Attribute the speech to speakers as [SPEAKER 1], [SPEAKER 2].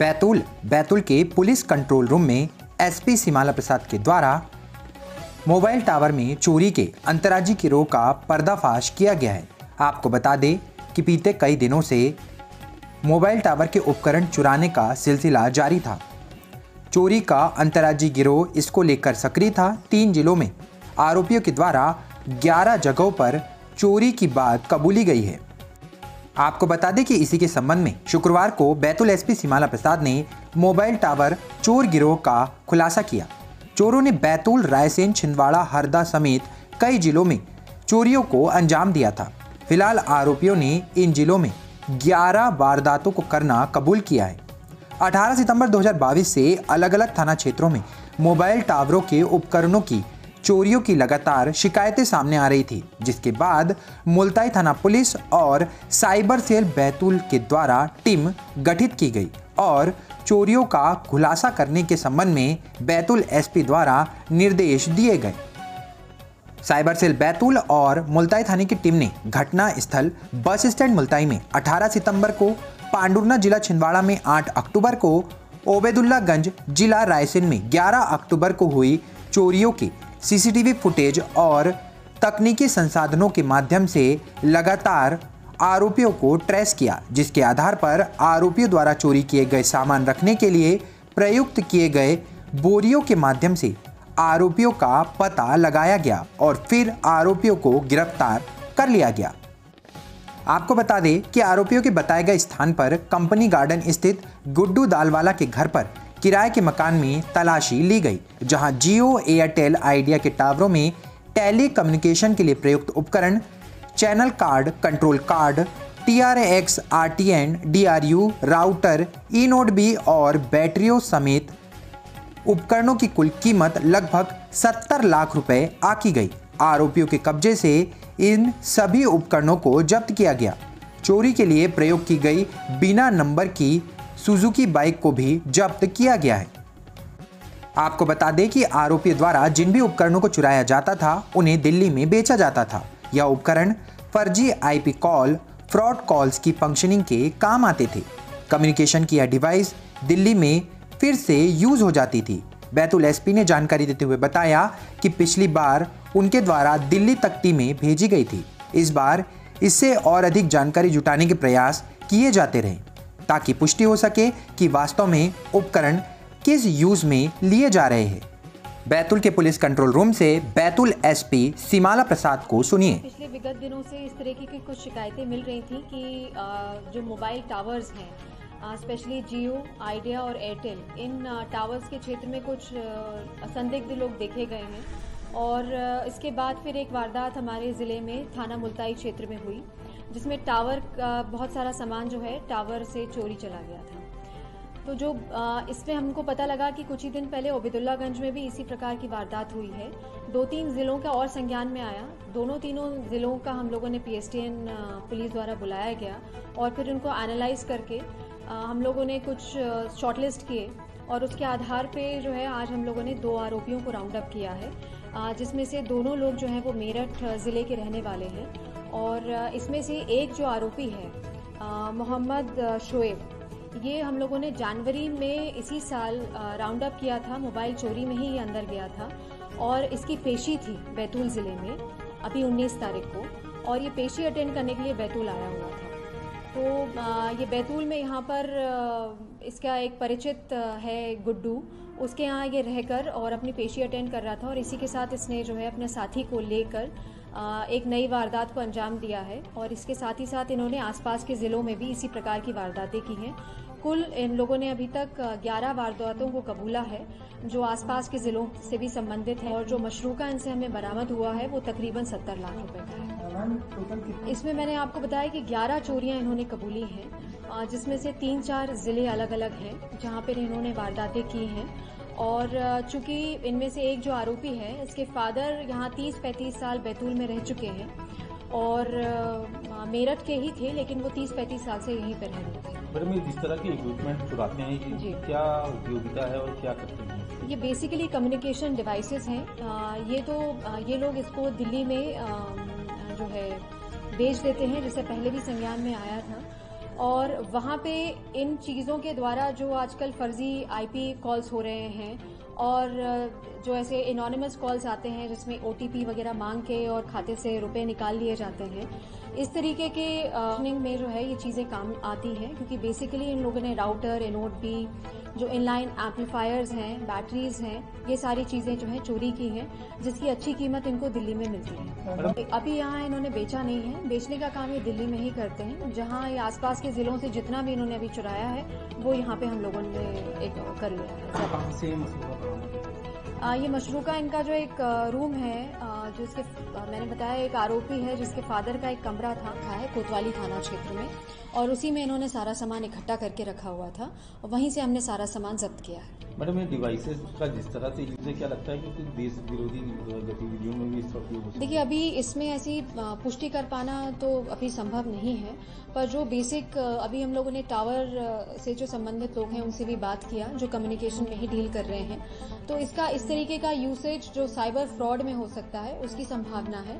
[SPEAKER 1] बैतूल के police control room में SP सीमाला प्रसाद के द्वारा मोबाइल टावर में चोरी के अंतर्राज्यीय गिरोह का पर्दाफाश किया गया है। आपको बता दें कि बीते कई दिनों से मोबाइल टावर के उपकरण चुराने का सिलसिला जारी था। चोरी का अंतर्राज्यीय गिरोह इसको लेकर सक्रिय था। 3 जिलों में आरोपियों के द्वारा 11 जगहों पर चोरी की बात कबूली गई है। आपको बता दें कि इसी के संबंध में शुक्रवार को बैतूल एसपी सीमाला प्रसाद ने मोबाइल टावर चोर गिरोह का खुलासा किया। चोरों ने बैतूल, रायसेन, छिंदवाड़ा, हरदा समेत कई जिलों में चोरियों को अंजाम दिया था। फिलहाल आरोपियों ने इन जिलों में 11 वारदातों को करना कबूल किया है। 18 सितंबर 2022 से अलग अलग थाना क्षेत्रों में मोबाइल टावरों के उपकरणों की चोरियों की लगातार शिकायतें सामने आ रही थी, जिसके बाद मुल्ताई थाना पुलिस और साइबर सेल बैतूल के द्वारा टीम गठित की गई और चोरियों का खुलासा करने के संबंध में बैतूल एसपी द्वारा निर्देश दिए गए। साइबर सेल बैतूल और मुल्ताई थाने की टीम ने घटना स्थल बस स्टैंड मुल्ताई में 18 सितंबर को, पांडुरना जिला छिंदवाड़ा में 8 अक्टूबर को, ओबेदुल्लागंज जिला रायसेन में 11 अक्टूबर को हुई चोरियों के सीसीटीवी फुटेज और तकनीकी संसाधनों के माध्यम से लगातार आरोपियों को ट्रेस किया, जिसके आधार पर आरोपियों द्वारा चोरी किए गए सामान रखने के लिए प्रयुक्त किए गए बोरियों के माध्यम से आरोपियों का पता लगाया गया और फिर आरोपियों को गिरफ्तार कर लिया गया। आपको बता दें कि आरोपियों के बताए गए स्थान पर कंपनी गार्डन स्थित गुड्डू दालवाला के घर पर किराए के मकान में तलाशी ली गई, जहां जियो, एयरटेल, आइडिया के टावरों में टेली कम्युनिकेशन के लिए प्रयुक्त उपकरण, channel card, control card, TRX, RTN, DRU, router, E-Node B और बैटरियों समेत उपकरणों की कुल कीमत लगभग 70 लाख रुपए आकी गई। आरोपियों के कब्जे से इन सभी उपकरणों को जब्त किया गया। चोरी के लिए प्रयोग की गई बिना नंबर की सुजुकी बाइक को भी जब्त किया गया है। आपको बता दें कि आरोपियों द्वारा जिन भी उपकरणों को चुराया जाता था उन्हें दिल्ली में बेचा जाता था। यह उपकरण फर्जी IP कॉल, फ्रॉड कॉल्स की फंक्शनिंग के काम आते थे। कम्युनिकेशन की यह डिवाइस दिल्ली में फिर से यूज हो जाती थी। बैतूल एसपी ने जानकारी देते हुए बताया कि पिछली बार उनके द्वारा दिल्ली तक टीमें भेजी गई थी। इस बार इससे और अधिक जानकारी जुटाने के प्रयास किए जाते रहे ताकि पुष्टि हो सके कि वास्तव में उपकरण किस यूज में लिए जा रहे हैं। बैतूल के पुलिस कंट्रोल रूम से बैतूल एसपी सीमाला प्रसाद को सुनिए।
[SPEAKER 2] पिछले विगत दिनों से इस तरह की कुछ शिकायतें मिल रही थी कि जो मोबाइल टावर्स हैं, स्पेशली जियो, आइडिया और एयरटेल, इन टावर्स के क्षेत्र में कुछ संदिग्ध लोग देखे गए हैं और इसके बाद फिर एक वारदात हमारे ज़िले में थाना मुल्ताई क्षेत्र में हुई, जिसमें टावर का बहुत सारा सामान जो है टावर से चोरी चला गया था। तो जो इसमें हमको पता लगा कि कुछ ही दिन पहले ओबेदुल्लागंज में भी इसी प्रकार की वारदात हुई है। 2-3 ज़िलों का और संज्ञान में आया। तीनों ज़िलों का हम लोगों ने PSTN पुलिस द्वारा बुलाया गया और फिर उनको एनालाइज करके हम लोगों ने कुछ शॉर्टलिस्ट किए और उसके आधार पे जो है आज हम लोगों ने 2 आरोपियों को राउंड अप किया है, जिसमें से दोनों लोग जो हैं वो मेरठ ज़िले के रहने वाले हैं और इसमें से एक जो आरोपी है मोहम्मद शोएब, ये हम लोगों ने जनवरी में इसी साल राउंड अप किया था। मोबाइल चोरी में ही ये अंदर गया था और इसकी पेशी थी बैतूल ज़िले में अभी 19 तारीख को, और ये पेशी अटेंड करने के लिए बैतूल आया हुआ था। तो ये बैतूल में यहाँ पर इसका एक परिचित है गुड्डू, उसके यहाँ ये रहकर और अपनी पेशी अटेंड कर रहा था और इसी के साथ इसने जो है अपने साथी को लेकर एक नई वारदात को अंजाम दिया है और इसके साथ ही साथ इन्होंने आसपास के ज़िलों में भी इसी प्रकार की वारदातें की हैं। कुल इन लोगों ने अभी तक 11 वारदातों को कबूला है जो आसपास के ज़िलों से भी संबंधित है और जो मशरूका इनसे हमें बरामद हुआ है वो तकरीबन 70 लाख रुपए का है। इसमें मैंने आपको बताया कि 11 चोरियां इन्होंने कबूली हैं, जिसमें से 3-4 ज़िले अलग अलग हैं जहां पर इन्होंने वारदातें की हैं और चूँकि इनमें से एक जो आरोपी है इसके फादर यहाँ 30-35 साल बैतूल में रह चुके हैं और मेरठ के ही थे, लेकिन वो 30-35 साल से यहीं पर रह रहे थे।
[SPEAKER 3] मैडम, जिस तरह के इक्विपमेंट चुराते हैं कि क्या उपयोगिता है और क्या करते हैं?
[SPEAKER 2] ये बेसिकली कम्युनिकेशन डिवाइसेस हैं। ये लोग इसको दिल्ली में जो है बेच देते हैं, जिससे पहले भी संज्ञान में आया था और वहाँ पे इन चीज़ों के द्वारा जो आजकल फर्जी आईपी कॉल्स हो रहे हैं और जो ऐसे एनोनिमस कॉल्स आते हैं जिसमें ओटीपी वगैरह मांग के और खाते से रुपए निकाल लिए जाते हैं, इस तरीके के में जो है ये चीज़ें काम आती हैं, क्योंकि बेसिकली इन लोगों ने राउटर, एनोड बी, जो इनलाइन एम्पलीफायर्स हैं, बैटरीज हैं, ये सारी चीज़ें जो हैं चोरी की हैं, जिसकी अच्छी कीमत इनको दिल्ली में मिलती है। अभी यहाँ इन्होंने बेचा नहीं है, बेचने का काम ये दिल्ली में ही करते हैं। जहाँ ये आसपास के जिलों से जितना भी इन्होंने अभी चुराया है वो यहाँ पे हम लोगों ने एक कर लिया है। ये मशरूका इनका जो एक रूम है, जिसके मैंने बताया एक आरोपी है जिसके फादर का एक कमरा था है कोतवाली थाना क्षेत्र में, और उसी में इन्होंने सारा सामान इकट्ठा करके रखा हुआ था और वहीं से हमने सारा सामान जब्त किया है।
[SPEAKER 3] मैडम, ये डिवाइसेस का जिस तरह से यूज क्या लगता है कि देश विरोधी गतिविधियों में भी इसका उपयोग?
[SPEAKER 2] देखिए, अभी इसमें ऐसी पुष्टि कर पाना तो अभी संभव नहीं है, पर जो बेसिक अभी हम लोगों ने टावर से जो संबंधित लोग हैं उनसे भी बात किया, जो कम्युनिकेशन में ही डील कर रहे हैं, तो इसका इस तरीके का यूसेज जो साइबर फ्रॉड में हो सकता है उसकी संभावना है।